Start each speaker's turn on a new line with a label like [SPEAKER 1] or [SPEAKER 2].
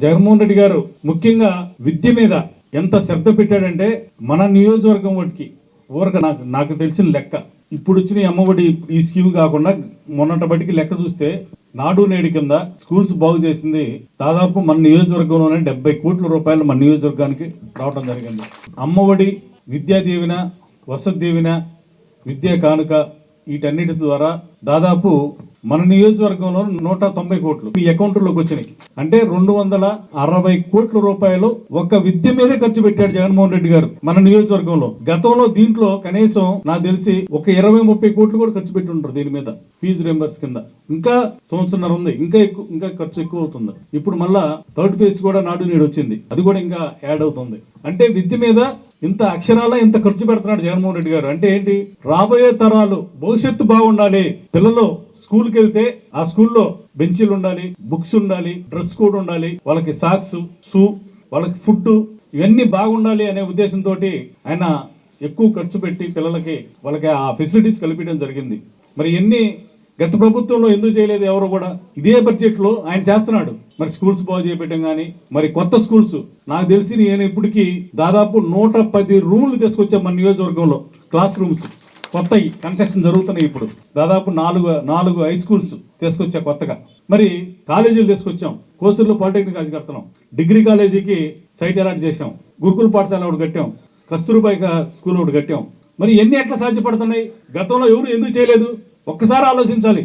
[SPEAKER 1] జగన్మోహన్ రెడ్డి గారు ముఖ్యంగా విద్య మీద ఎంత శ్రద్ధ పెట్టాడంటే మన నియోజకవర్గం వాటికి నాకు తెలిసిన లెక్క ఇప్పుడు వచ్చిన అమ్మఒడి ఈ స్కీమ్ కాకుండా మొన్నటి బట్టికి లెక్క చూస్తే నాడు నేడు కింద స్కూల్స్ బాగు చేసింది దాదాపు మన నియోజకవర్గంలోనే 70 కోట్ల రూపాయలు మన నియోజకవర్గానికి రావడం జరిగింది. అమ్మఒడి, విద్యా దీవెన, వసతి దీవెన, విద్యా కానుక వీటన్నిటి ద్వారా దాదాపు మన నియోజకవర్గంలో 190 కోట్లు ఈ అకౌంట్లోకి వచ్చినాయి. అంటే 260 కోట్ల రూపాయలు ఒక్క విద్య మీదే ఖర్చు పెట్టాడు జగన్మోహన్ రెడ్డి గారు మన నియోజకవర్గంలో. గతంలో దీంట్లో కనీసం నాకు తెలిసి ఒక 20-30 కోట్లు కూడా ఖర్చు పెట్టి ఉంటారు దీని మీద ఫీజు రింబర్స్ కింద. ఇంకా సంవత్సరం ఉంది, ఇంకా ఖర్చు ఎక్కువ అవుతుంది. ఇప్పుడు మళ్ళా థర్డ్ ఫేజ్ కూడా నాడు నేడు వచ్చింది, అది కూడా ఇంకా యాడ్ అవుతుంది. అంటే విద్య మీద ఇంత అక్షరాల ఇంత ఖర్చు పెడుతున్నాడు జగన్మోహన్ రెడ్డి గారు. అంటే ఏంటి, రాబోయే తరాలు భవిష్యత్తు బాగుండాలి. పిల్లలు స్కూల్కి వెళ్తే ఆ స్కూల్లో బెంచీలు ఉండాలి, బుక్స్ ఉండాలి, డ్రెస్ కోడ్ ఉండాలి, వాళ్ళకి సాక్స్, షూ, వాళ్ళకి ఫుడ్, ఇవన్నీ బాగుండాలి అనే ఉద్దేశంతో ఆయన ఎక్కువ ఖర్చు పెట్టి పిల్లలకి వాళ్ళకి ఆ ఫెసిలిటీస్ కల్పించడం జరిగింది. మరి ఎన్ని గత ప్రభుత్వంలో ఎందుకు చేయలేదు ఎవరు కూడా? ఇదే బడ్జెట్ లో ఆయన చేస్తున్నాడు. మరి స్కూల్స్ బాగు చేయడం కానీ, మరి కొత్త స్కూల్స్ నాకు తెలిసి నేను ఇప్పటికీ దాదాపు 110 రూములు తీసుకొచ్చాం మన నియోజకవర్గంలో. క్లాస్ రూమ్స్ కొత్తవి కన్స్ట్రక్షన్ జరుగుతున్నాయి. ఇప్పుడు దాదాపు నాలుగు హై స్కూల్స్ తీసుకొచ్చా కొత్తగా. మరి కాలేజీలు తీసుకొచ్చాం. కోసూరులో పాలిటెక్నిక్ అది కడుతున్నాం. డిగ్రీ కాలేజీకి సైట్ అలాట్ చేసాం. గురుకుల పాఠశాల ఒకటి కట్టాం. కస్తూర్బాయి స్కూల్ ఒకటి కట్టాం. మరి ఎన్ని ఎట్లా సాధ్యపడుతున్నాయి? గతంలో ఎవరు ఎందుకు చేయలేదు? ఒక్కసారి ఆలోచించాలి.